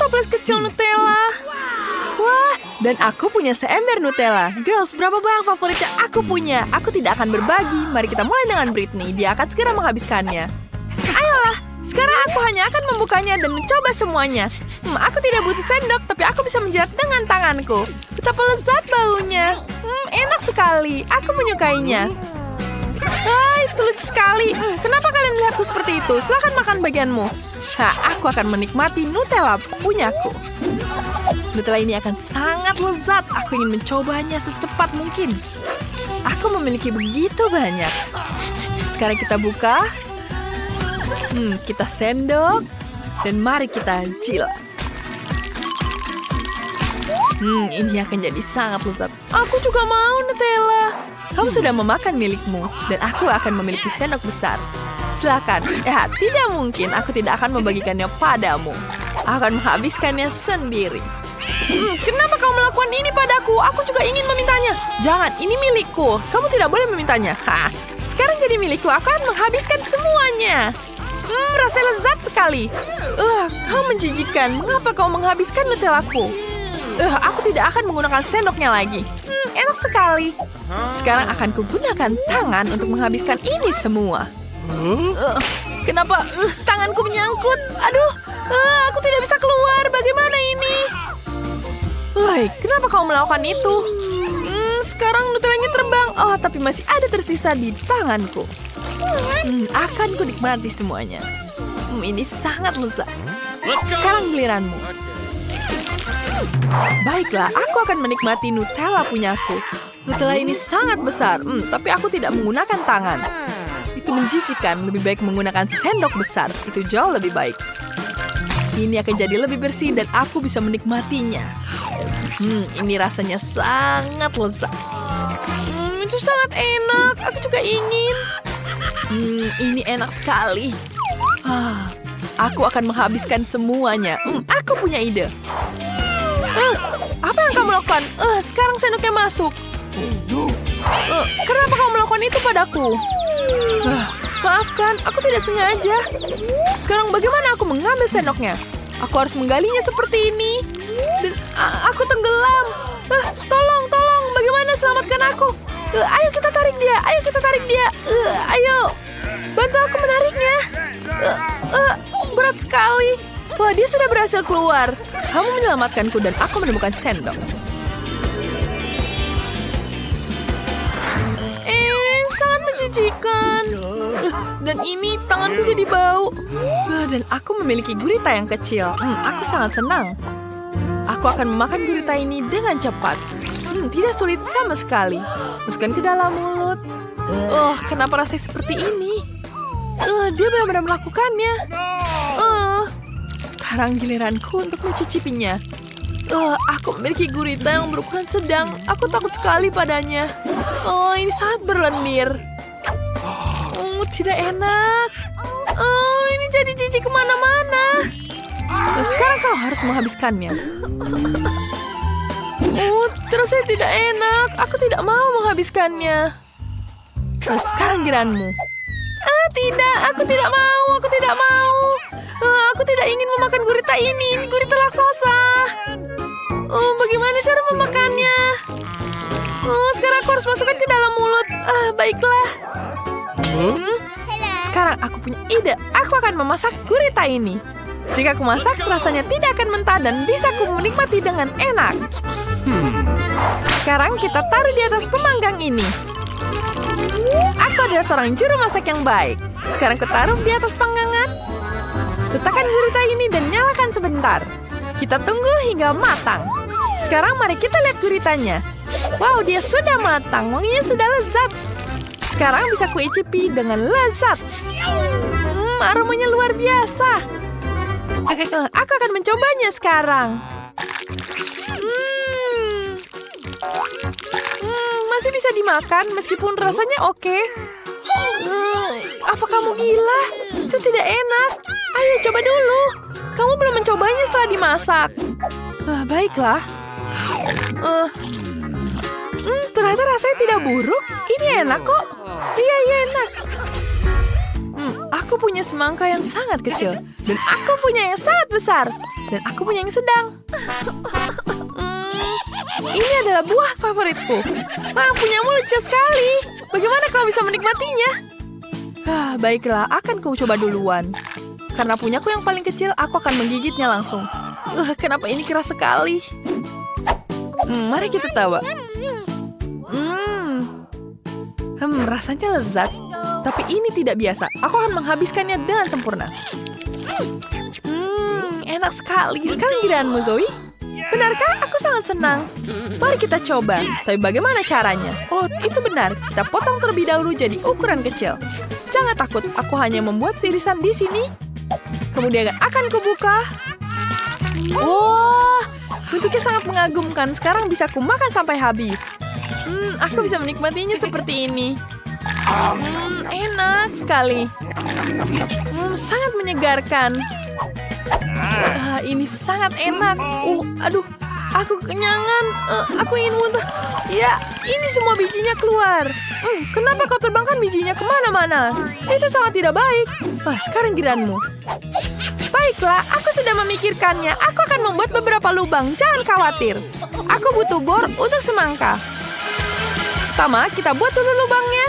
toples kecil Nutella. Wah, dan aku punya seember Nutella. Girls, berapa banyak favorit yang aku punya? Aku tidak akan berbagi. Mari kita mulai dengan Britney. Dia akan segera menghabiskannya. Ayolah, sekarang aku hanya akan membukanya dan mencoba semuanya. Aku tidak butuh sendok, tapi aku bisa menjilat dengan tanganku. Betapa lezat baunya. Enak sekali. Aku menyukainya. Itu lucu sekali. Kenapa kalian melihatku seperti itu? Silahkan makan bagianmu. Aku akan menikmati Nutella punyaku. Nutella ini akan sangat lezat. Aku ingin mencobanya secepat mungkin. Aku memiliki begitu banyak. Sekarang kita buka. Kita sendok. Dan mari kita jilat. Ini akan jadi sangat lezat. Aku juga mau Nutella. Kamu sudah memakan milikmu. Dan aku akan memiliki sendok besar. Silakan. Tidak mungkin. Aku tidak akan membagikannya padamu. Aku akan menghabiskannya sendiri. Kenapa kau melakukan ini padaku? Aku juga ingin memintanya. Jangan, ini milikku. Kamu tidak boleh memintanya. Sekarang jadi milikku. Aku akan menghabiskan semuanya. Rasa lezat sekali. Kau menjijikan. Mengapa kau menghabiskan Nutellaku? Aku tidak akan menggunakan sendoknya lagi. Enak sekali. Sekarang akan kugunakan tangan untuk menghabiskan ini semua. Kenapa tanganku menyangkut? Aduh, aku tidak bisa keluar. Bagaimana ini? Kenapa kau melakukan itu? Sekarang Nutellanya terbang. Tapi masih ada tersisa di tanganku. Akan ku nikmati semuanya. Ini sangat lezat. Sekarang giliranmu. Baiklah, aku akan menikmati Nutella punyaku. Nutella ini sangat besar, tapi aku tidak menggunakan tangan. Itu menjijikan, lebih baik menggunakan sendok besar. Itu jauh lebih baik. Ini akan jadi lebih bersih dan aku bisa menikmatinya. Ini rasanya sangat lezat. Itu sangat enak, aku juga ingin. Ini enak sekali. Aku akan menghabiskan semuanya. Aku punya ide. Apa yang kamu lakukan? Sekarang sendoknya masuk. Kenapa kamu melakukan itu padaku? Maafkan, aku tidak sengaja. Sekarang bagaimana aku mengambil sendoknya? Aku harus menggalinya seperti ini. Dan aku tenggelam. Tolong, bagaimana selamatkan aku? Ayo kita tarik dia. Ayo, bantu aku menariknya. Berat sekali. Wah, dia sudah berhasil keluar. Kamu menyelamatkanku dan aku menemukan sendok. Sangat menjijikan. Dan ini tanganku jadi bau. Dan aku memiliki gurita yang kecil. Aku sangat senang. Aku akan memakan gurita ini dengan cepat. Tidak sulit sama sekali. Masukkan ke dalam mulut. Kenapa rasanya seperti ini? Dia benar-benar melakukannya. Sekarang giliranku untuk mencicipinya. Aku memiliki gurita yang berukuran sedang. Aku takut sekali padanya. Ini sangat berlendir. Tidak enak. Ini jadi jijik kemana-mana. Sekarang kau harus menghabiskannya. Terasa tidak enak. Aku tidak mau menghabiskannya. Sekarang giliranmu. Tidak, aku tidak mau. Aku tidak ingin memakan gurita ini. Ini gurita raksasa. Bagaimana cara memakannya? Sekarang aku harus masukkan ke dalam mulut. Baiklah. Sekarang aku punya ide. Aku akan memasak gurita ini. Jika aku masak, rasanya tidak akan mentah dan bisa aku menikmati dengan enak. Sekarang kita taruh di atas pemanggang ini. Aku adalah seorang juru masak yang baik. Sekarang ketaruh di atas panggangan. Letakkan gurita ini dan nyalakan sebentar. Kita tunggu hingga matang. Sekarang mari kita lihat guritanya. Wow, dia sudah matang. Wanginya sudah lezat. Sekarang bisa kuicipi dengan lezat. Aromanya luar biasa. Aku akan mencobanya sekarang. Masih bisa dimakan meskipun rasanya oke. Apa kamu gila? Itu tidak enak. Ayo coba dulu. Kamu belum mencobanya setelah dimasak. Baiklah. Ternyata rasanya tidak buruk. Ini enak kok. Iya enak. Aku Aku punya semangka yang sangat kecil. Dan aku punya yang sangat besar. Dan aku punya yang sedang. Ini adalah buah favoritku. Wah, punyamu lucu sekali. Bagaimana kau bisa menikmatinya? Baiklah, akan kau coba duluan. Karena punyaku yang paling kecil, aku akan menggigitnya langsung. Kenapa ini keras sekali? Mari kita tawa. Rasanya lezat. Tapi ini tidak biasa. Aku akan menghabiskannya dengan sempurna. Enak sekali. Sekarang giliranmu, Zoe. Benarkah? Aku sangat senang. Mari kita coba. Tapi bagaimana caranya? Oh, itu benar. Kita potong terlebih dahulu jadi ukuran kecil. Jangan takut. Aku hanya membuat irisan di sini. Kemudian akan kubuka. Wah, bentuknya sangat mengagumkan. Sekarang bisa kumakan sampai habis. Aku bisa menikmatinya seperti ini. Enak sekali. Sangat menyegarkan. Ini sangat enak. Aduh, aku kenyangan. Aku ingin muntah. Ya, ini semua bijinya keluar. Kenapa kau terbangkan bijinya kemana-mana? Itu sangat tidak baik. Sekarang giliranmu. Baiklah, aku sudah memikirkannya. Aku akan membuat beberapa lubang. Jangan khawatir. Aku butuh bor untuk semangka. Pertama, kita buat dulu lubangnya.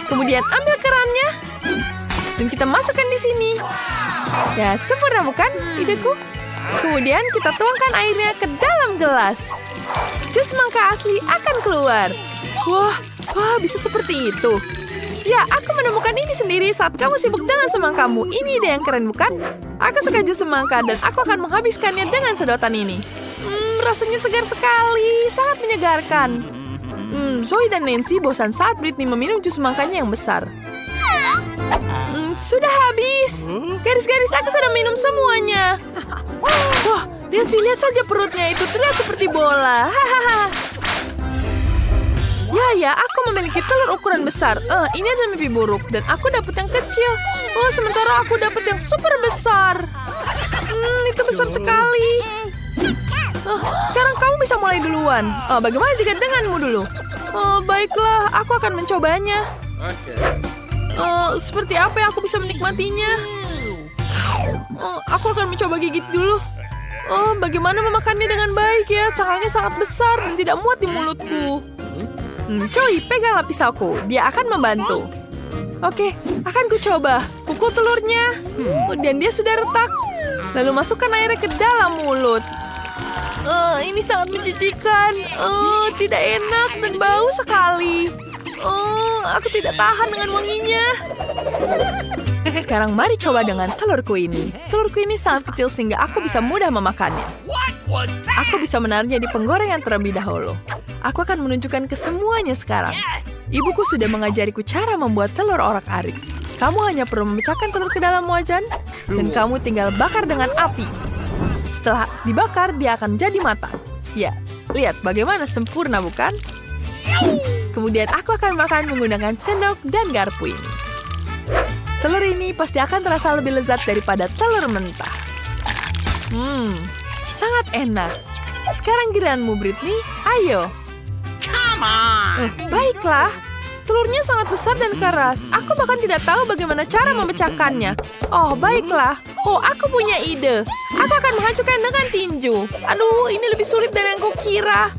Kemudian ambil kerannya. Dan kita masukkan di sini. Ya, sempurna bukan ideku? Kemudian kita tuangkan airnya ke dalam gelas. Jus semangka asli akan keluar. Wah, bisa seperti itu. Ya, aku menemukan ini sendiri saat kamu sibuk dengan semangkamu. Ini ide yang keren bukan? Aku suka jus semangka dan aku akan menghabiskannya dengan sedotan ini. Rasanya segar sekali, sangat menyegarkan. Zoe dan Nancy bosan saat Britney meminum jus semangkanya yang besar. Sudah habis. Garis-garis aku sudah minum semuanya. Wah, Nancy, lihat saja perutnya itu terlihat seperti bola. Ya, aku memiliki telur ukuran besar. Ini adalah mimpi buruk dan aku dapat yang kecil. Sementara aku dapat yang super besar. Itu besar sekali. Sekarang kamu bisa mulai duluan. Bagaimana jika denganmu dulu? Baiklah, aku akan mencobanya. Seperti apa yang aku bisa menikmatinya? Aku akan mencoba gigit dulu. Bagaimana memakannya dengan baik ya? Cangkangnya sangat besar dan tidak muat di mulutku. Joey, peganglah pisauku. Dia akan membantu. Oke, akan ku coba. Pukul telurnya. Dan dia sudah retak. Lalu masukkan airnya ke dalam mulut. Ini sangat menjijikan. Tidak enak dan bau sekali. Aku tidak tahan dengan wanginya. Sekarang mari coba dengan telurku ini. Telurku ini sangat kecil sehingga aku bisa mudah memakannya. Aku bisa menaruhnya di penggorengan terlebih dahulu. Aku akan menunjukkan ke semuanya sekarang. Ibuku sudah mengajariku cara membuat telur orak-arik. Kamu hanya perlu memecahkan telur ke dalam wajan, dan kamu tinggal bakar dengan api. Setelah dibakar, dia akan jadi matang. Ya, lihat bagaimana sempurna bukan? Kemudian aku akan makan menggunakan sendok dan garpu ini. Telur ini pasti akan terasa lebih lezat daripada telur mentah. Sangat enak. Sekarang giliranmu, Britney. Ayo. Baiklah. Telurnya sangat besar dan keras. Aku bahkan tidak tahu bagaimana cara memecahkannya. Baiklah. Aku punya ide. Aku akan menghancurkan dengan tinju. Aduh, ini lebih sulit dari yang kukira.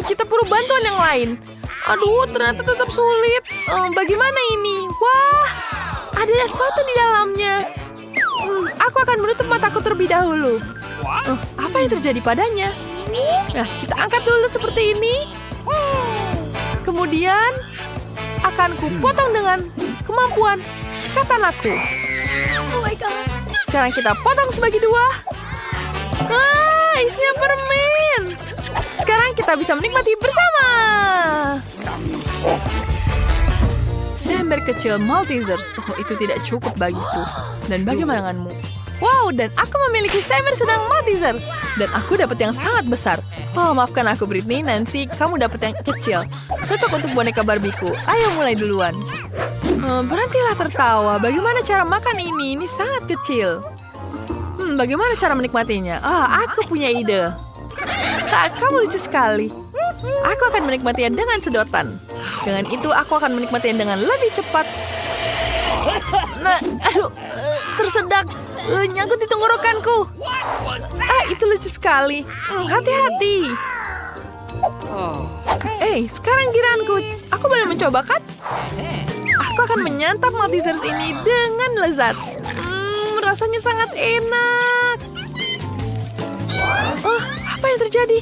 Kita perlu bantuan yang lain. Aduh, ternyata tetap sulit. Bagaimana ini? Wah, ada sesuatu di dalamnya. Aku akan menutup mataku terlebih dahulu. Apa yang terjadi padanya? Kita angkat dulu seperti ini. Kemudian akan kupotong dengan kemampuan katanaku. Oh my god. Sekarang kita potong sebagi dua. Isinya permen. Sekarang kita bisa menikmati bersama. Seember kecil Maltesers. Itu tidak cukup bagiku. Dan bagaimana denganmu? Wow, dan aku memiliki seember sedang Maltesers. Dan aku dapat yang sangat besar. Maafkan aku, Britney. Nancy, kamu dapat yang kecil. Cocok untuk boneka Barbieku. Ayo mulai duluan. Berhentilah tertawa. Bagaimana cara makan ini? Ini sangat kecil. Bagaimana cara menikmatinya? Aku punya ide. Kamu lucu sekali. Aku akan menikmatinya dengan sedotan. Dengan itu aku akan menikmatinya dengan lebih cepat. Nah, aduh, tersedak. Nyangkut di tenggorokanku. Itu lucu sekali. Hati-hati. Sekarang giliranku. Aku boleh mencoba kan? Aku akan menyantap Maltesers ini dengan lezat. Rasanya sangat enak. Apa yang terjadi?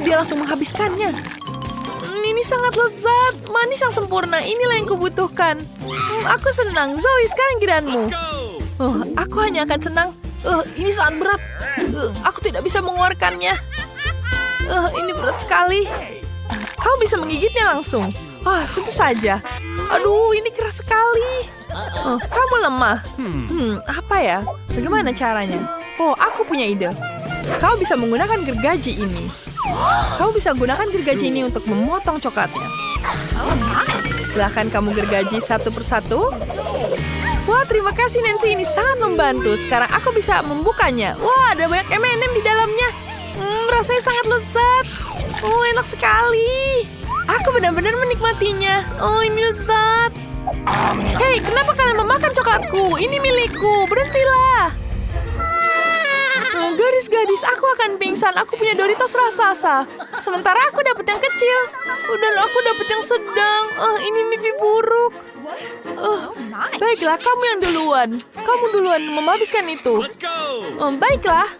Dia langsung menghabiskannya. Ini sangat lezat, manis yang sempurna. Inilah yang kubutuhkan. Aku senang. Zoe, sekarang giliranmu. Aku hanya akan senang. Ini sangat berat. Aku tidak bisa mengeluarkannya. Ini berat sekali. Kau bisa menggigitnya langsung. Tentu saja. Aduh, ini keras sekali. Kamu lemah. Apa ya? Bagaimana caranya? Aku punya ide. Kau bisa menggunakan gergaji ini. Kau bisa gunakan gergaji ini untuk memotong coklatnya. Silahkan kamu gergaji satu persatu. Wah, terima kasih Nancy, ini sangat membantu. Sekarang aku bisa membukanya. Wah, ada banyak M&M di dalamnya. Rasanya sangat lezat. Enak sekali. Aku benar-benar menikmatinya. Ini lezat. Hei, kenapa kalian memakan coklatku? Ini milikku. Berhentilah. Gadis-gadis, aku akan pingsan. Aku punya Doritos raksasa. Sementara aku dapat yang kecil. Dan aku dapat yang sedang. Ini mimpi buruk. Baiklah, kamu yang duluan. Kamu duluan menghabiskan itu. Baiklah.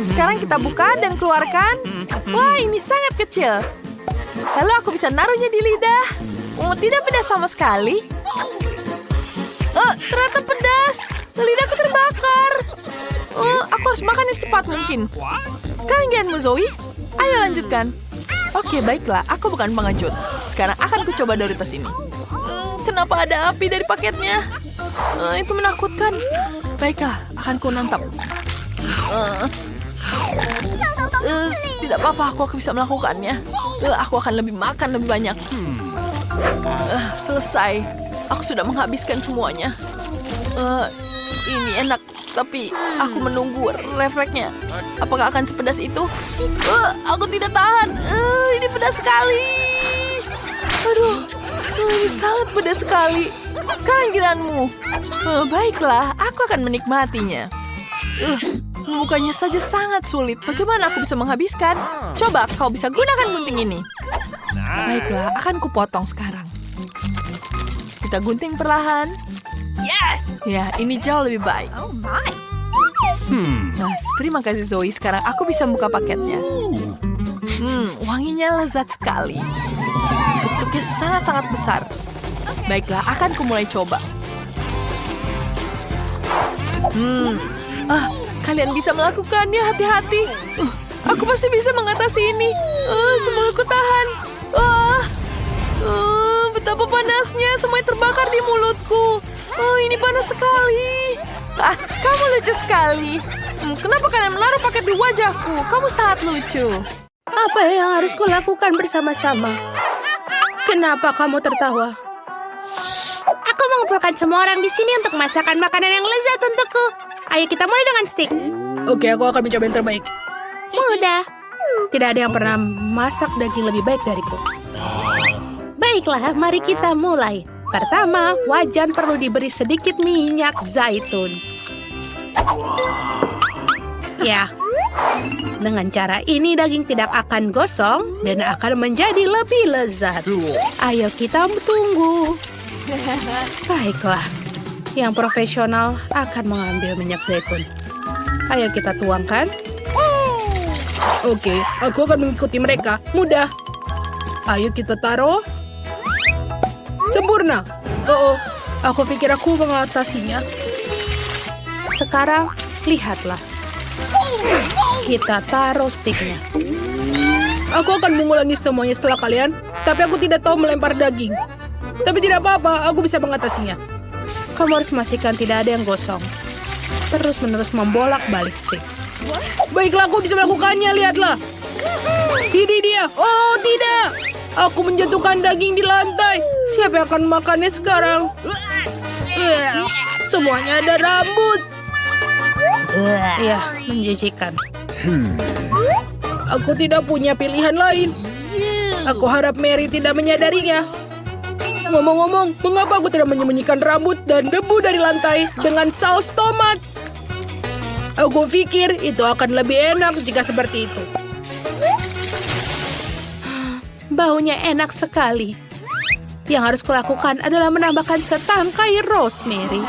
Sekarang kita buka dan keluarkan. Wah, ini sangat kecil. Lalu aku bisa naruhnya di lidah. Tidak pedas sama sekali. Ternyata pedas. Lidahku terbakar. Aku harus makannya secepat mungkin. Sekarang giliranmu, Zoe. Ayo lanjutkan. Oke, baiklah. Aku bukan pengecut. Sekarang akan kucoba Doritos ini. Kenapa ada api dari paketnya? Itu menakutkan. Baiklah, akan ku nantap. Tidak apa-apa, aku bisa melakukannya. Aku akan makan lebih banyak. Selesai. Aku sudah menghabiskan semuanya. Ini enak, tapi aku menunggu refleksnya. Apakah akan sepedas itu? Aku tidak tahan. Ini pedas sekali. Aduh, ini sangat pedas sekali. Sekarang giliranmu. Baiklah, aku akan menikmatinya. Membukanya saja sangat sulit. Bagaimana aku bisa menghabiskan? Coba kau bisa gunakan gunting ini. Baiklah, akan kupotong sekarang. Kita gunting perlahan. Yes! Ya, ini jauh lebih baik. Oh my! Nah, terima kasih Zoe. Sekarang aku bisa buka paketnya. Wanginya lezat sekali. Bentuknya sangat-sangat besar. Baiklah, akan ku mulai coba. Kalian bisa melakukannya, hati-hati. Aku pasti bisa mengatasi ini. Semoga ku tahan. Betapa panasnya, semuanya terbakar di mulutku. Ini panas sekali. Kamu lucu sekali. Kenapa kalian menaruh paket di wajahku? Kamu sangat lucu. Apa yang harus kulakukan bersama-sama? Kenapa kamu tertawa? Aku mengumpulkan semua orang di sini untuk masakan makanan yang lezat untukku. Ayo kita mulai dengan steak. Oke, aku akan mencoba yang terbaik. Mudah. Tidak ada yang pernah masak daging lebih baik dariku. Baiklah, mari kita mulai. Pertama, wajan perlu diberi sedikit minyak zaitun. Ya, dengan cara ini daging tidak akan gosong dan akan menjadi lebih lezat. Ayo kita tunggu. Baiklah, yang profesional akan mengambil minyak zaitun. Ayo kita tuangkan. Oke, aku akan mengikuti mereka. Mudah. Ayo kita taruh. Sempurna. Aku pikir aku mengatasinya. Sekarang, lihatlah. Kita taruh sticknya. Aku akan mengulangi semuanya setelah kalian, tapi aku tidak tahu melempar daging. Tapi tidak apa-apa, aku bisa mengatasinya. Kamu harus memastikan tidak ada yang gosong. Terus-menerus membolak-balik stick. Baiklah, aku bisa melakukannya, lihatlah. Ini dia. Oh, tidak. Aku menjatuhkan daging di lantai. Siapa yang akan makannya sekarang? Semuanya ada rambut. Iya, menjijikan. Aku tidak punya pilihan lain. Aku harap Mary tidak menyadarinya. Ngomong-ngomong, mengapa aku tidak menyembunyikan rambut dan debu dari lantai dengan saus tomat? Aku pikir itu akan lebih enak jika seperti itu. Baunya enak sekali. Yang harus kulakukan adalah menambahkan setangkai rosemary.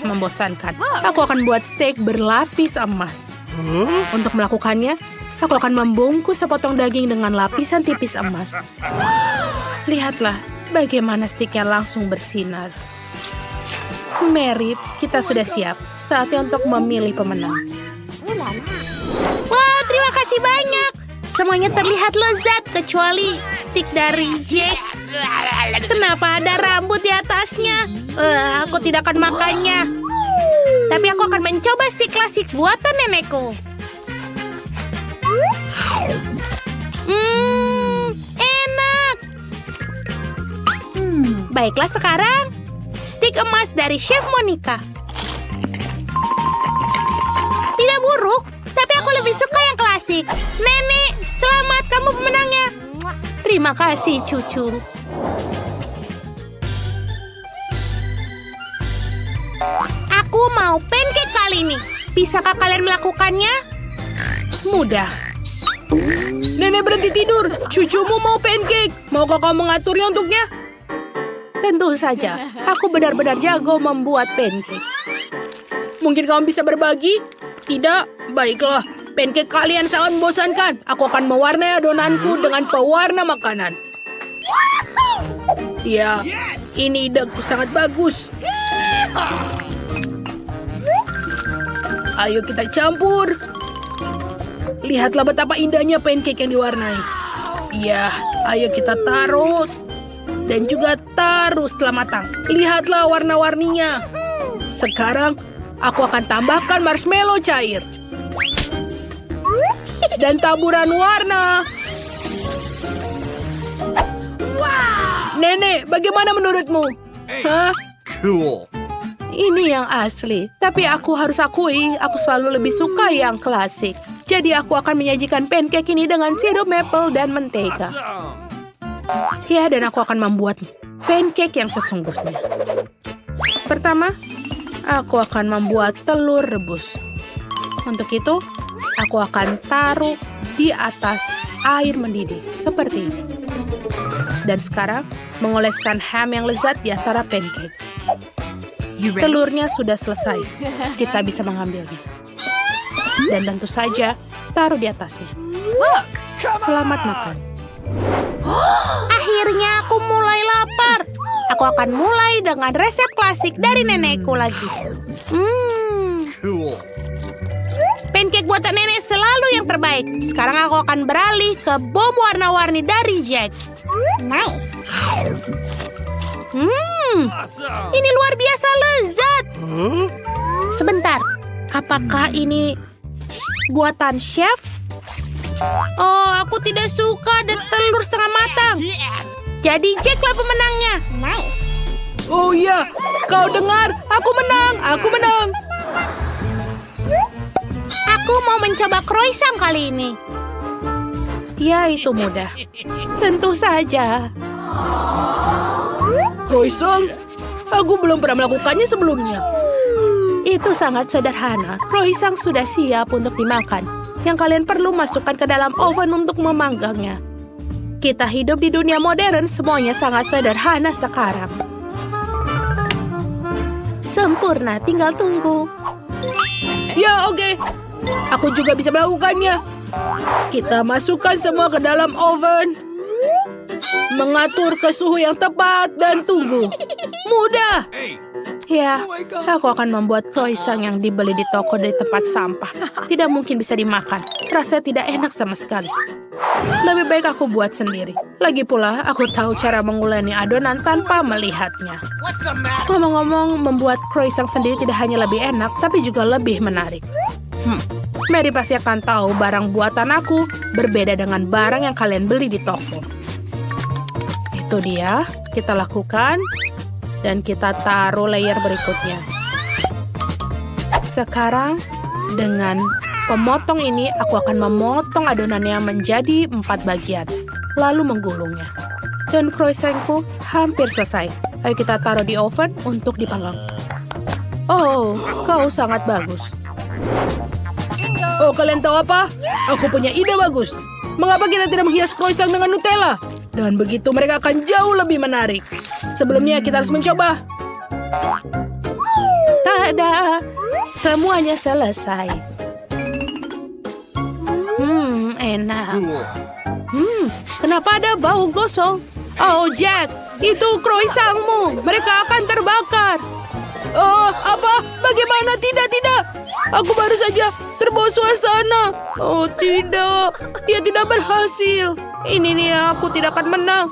Membosankan. Aku akan buat steak berlapis emas. Untuk melakukannya, aku akan membungkus sepotong daging dengan lapisan tipis emas. Lihatlah bagaimana steaknya langsung bersinar. Mary, kita sudah siap. Saatnya untuk memilih pemenang. Wah, terima kasih banyak. Semuanya terlihat lezat kecuali steak dari Jack. Kenapa ada rambut di atasnya? Aku tidak akan makannya. Tapi aku akan mencoba steak klasik buatan nenekku. Enak. Baiklah sekarang, steak emas dari Chef Monica. Tidak buruk, tapi aku lebih suka yang klasik. Nenek, selamat, kamu pemenangnya. Terima kasih, cucu. Aku mau pancake kali ini. Bisakah kalian melakukannya? Mudah. Nenek berhenti tidur. Cucumu mau pancake. Maukah kau mengaturnya untuknya? Tentu saja. Aku benar-benar jago membuat pancake. Mungkin kamu bisa berbagi? Tidak? Baiklah. Pancake kalian sangat membosankan. Aku akan mewarnai adonanku dengan pewarna makanan. Ya, ini ideku sangat bagus. Ayo kita campur. Lihatlah betapa indahnya pancake yang diwarnai. Ya, ayo kita taruh. Dan juga taruh setelah matang. Lihatlah warna-warninya. Sekarang, aku akan tambahkan marshmallow cair. Dan taburan warna. Wow. Nenek, bagaimana menurutmu? Hah? Cool. Ini yang asli. Tapi aku harus akui, aku selalu lebih suka yang klasik. Jadi aku akan menyajikan pancake ini dengan sirup maple dan mentega. Ya, dan aku akan membuat pancake yang sesungguhnya. Pertama, aku akan membuat telur rebus. Untuk itu, aku akan taruh di atas air mendidih seperti ini. Dan sekarang, mengoleskan ham yang lezat di antara pancake. Telurnya sudah selesai. Kita bisa mengambilnya. Dan tentu saja, taruh di atasnya. Selamat makan. Akhirnya aku mulai lapar. Aku akan mulai dengan resep klasik dari nenekku lagi. Cool. Pancake buatan nenek selalu yang terbaik. Sekarang aku akan beralih ke bom warna-warni dari Jack. Nice. Awesome. Ini luar biasa lezat. Sebentar, apakah ini buatan chef? Oh, aku tidak suka ada telur setengah matang. Jadi Jacklah pemenangnya. Nice. Oh iya, kau dengar? Aku menang, aku menang. Aku mau mencoba croissant kali ini. Ya, itu mudah. Tentu saja. Croissant? Aku belum pernah melakukannya sebelumnya. Itu sangat sederhana. Croissant sudah siap untuk dimakan. Yang kalian perlu masukkan ke dalam oven untuk memanggangnya. Kita hidup di dunia modern, semuanya sangat sederhana sekarang. Sempurna, tinggal tunggu. Ya, oke. Aku juga bisa melakukannya. Kita masukkan semua ke dalam oven. Mengatur ke suhu yang tepat dan tunggu. Mudah. Ya, aku akan membuat croissant yang dibeli di toko dari tempat sampah. Tidak mungkin bisa dimakan. Rasanya tidak enak sama sekali. Lebih baik aku buat sendiri. Lagi pula, aku tahu cara menguleni adonan tanpa melihatnya. Ngomong-ngomong, membuat croissant sendiri tidak hanya lebih enak, tapi juga lebih menarik. Mary pasti akan tahu barang buatan aku berbeda dengan barang yang kalian beli di toko. Itu dia, kita lakukan. Dan kita taruh layer berikutnya. Sekarang, dengan pemotong ini, aku akan memotong adonannya menjadi 4 bagian. lalu menggulungnya. Dan croissantku hampir selesai. Ayo kita taruh di oven untuk dipanggang. Oh, kau sangat bagus. Oh, kalian tahu apa? Aku punya ide bagus. Mengapa kita tidak menghias croissant dengan Nutella? Dan begitu mereka akan jauh lebih menarik. Sebelumnya kita harus mencoba. Tada! Semuanya selesai. Enak. Kenapa ada bau gosong? Oh, Jack, itu croissantmu. Mereka akan terbakar. Oh, apa? Bagaimana? Tidak. Aku baru saja terbawa suasana. Oh, tidak. Dia tidak berhasil. Ini nih, aku tidak akan menang.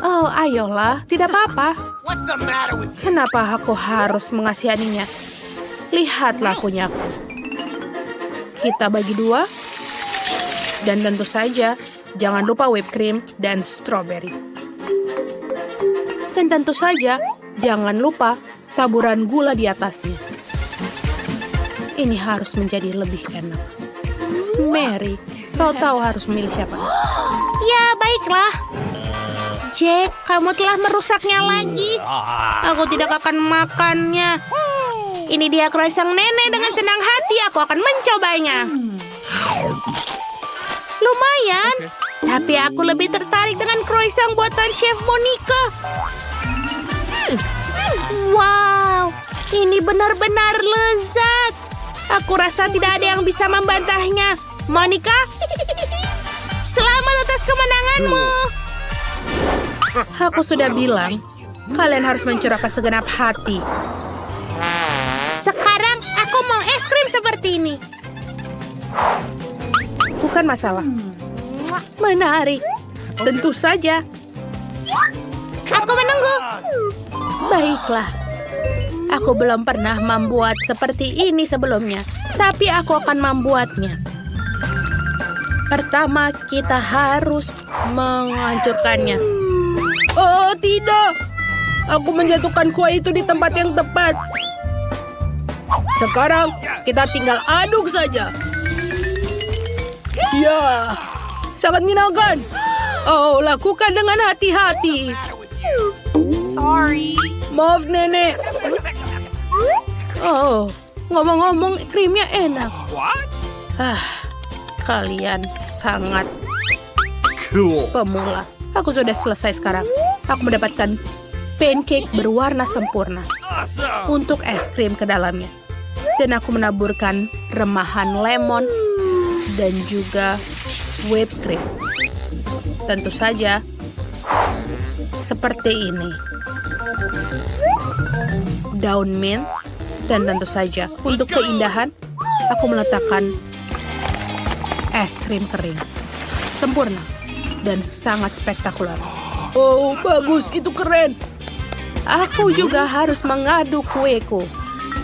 Oh, ayolah. Tidak apa-apa. What's the matter with you? Kenapa aku harus mengasihaninya? Lihatlah punyaku. Kita bagi dua. Dan tentu saja, jangan lupa whipped cream dan strawberry. Dan tentu saja, jangan lupa taburan gula di atasnya. Ini harus menjadi lebih enak. Mary, kau tahu harus memilih siapa? Ya, baiklah. Jack, kamu telah merusaknya lagi. Aku tidak akan makannya. Ini dia croissant nenek dengan senang hati. Aku akan mencobanya. Lumayan, tapi aku lebih tertarik dengan croissant buatan Chef Monica. Wow, ini benar-benar lezat. Aku rasa tidak ada yang bisa membantahnya. Monica, selamat atas kemenanganmu. Aku sudah bilang, kalian harus mencurahkan segenap hati. Sekarang aku mau es krim seperti ini. Bukan masalah. Menarik. Tentu saja. Aku menunggu. Baiklah. Aku belum pernah membuat seperti ini sebelumnya. Tapi aku akan membuatnya. Pertama, kita harus menghancurkannya. Oh, tidak. Aku menjatuhkan kue itu di tempat yang tepat. Sekarang, kita tinggal aduk saja. Ya, sangat menyenangkan. Oh, lakukan dengan hati-hati. Sorry. Maaf, Nenek. Oh, ngomong-ngomong, krimnya enak. Kalian sangat Cool. pemula. Aku sudah selesai sekarang. Aku mendapatkan pancake berwarna sempurna Awesome. untuk es krim ke dalamnya. Dan aku menaburkan remahan lemon dan juga whipped cream. Tentu saja seperti ini. Daun mint dan tentu saja untuk keindahan aku meletakkan es krim kering. Sempurna dan sangat spektakuler. Oh, bagus, itu keren. Aku juga harus mengaduk kueku.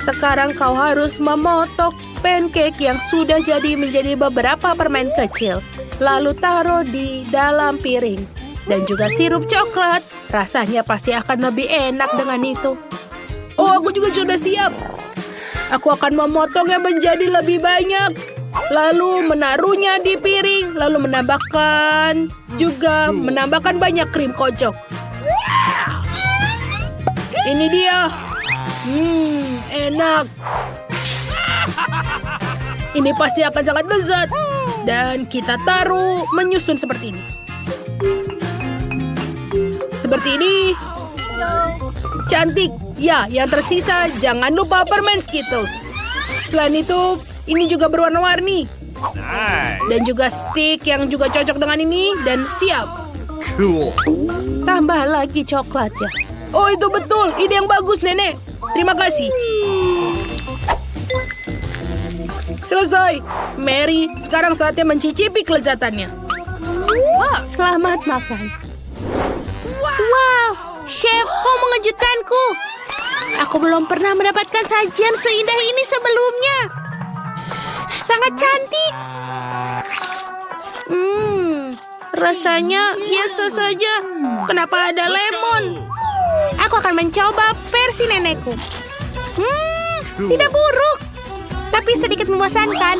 Sekarang kau harus memotong pancake yang sudah jadi menjadi beberapa permen kecil. Lalu taruh di dalam piring. Dan juga sirup coklat. Rasanya pasti akan lebih enak dengan itu. Oh, aku juga sudah siap. Aku akan memotongnya menjadi lebih banyak. Lalu menaruhnya di piring. Lalu menambahkan banyak krim kocok. Ini dia. Enak. Ini pasti akan sangat lezat. Dan kita taruh menyusun seperti ini. Seperti ini. Cantik. Ya, yang tersisa jangan lupa permen Skittles. Selain itu, ini juga berwarna-warni. Nice. Dan juga stick yang juga cocok dengan ini. Dan siap. Cool. Tambah lagi coklat ya. Oh, itu betul. Ide yang bagus, Nenek. Terima kasih. Selesai. Mary, sekarang saatnya mencicipi kelezatannya. Selamat makan. Wow, Chef, kau mengejutkanku. Aku belum pernah mendapatkan sajian seindah ini sebelumnya. Sangat cantik. Rasanya biasa saja. Kenapa ada lemon? Aku akan mencoba versi nenekku. Tidak buruk, tapi sedikit membosankan.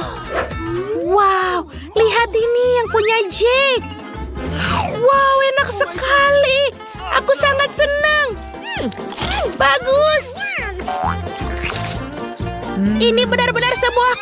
Wow, lihat ini yang punya Jake. Wow, enak sekali. Aku sangat senang. Bagus. Ini benar-benar sebuah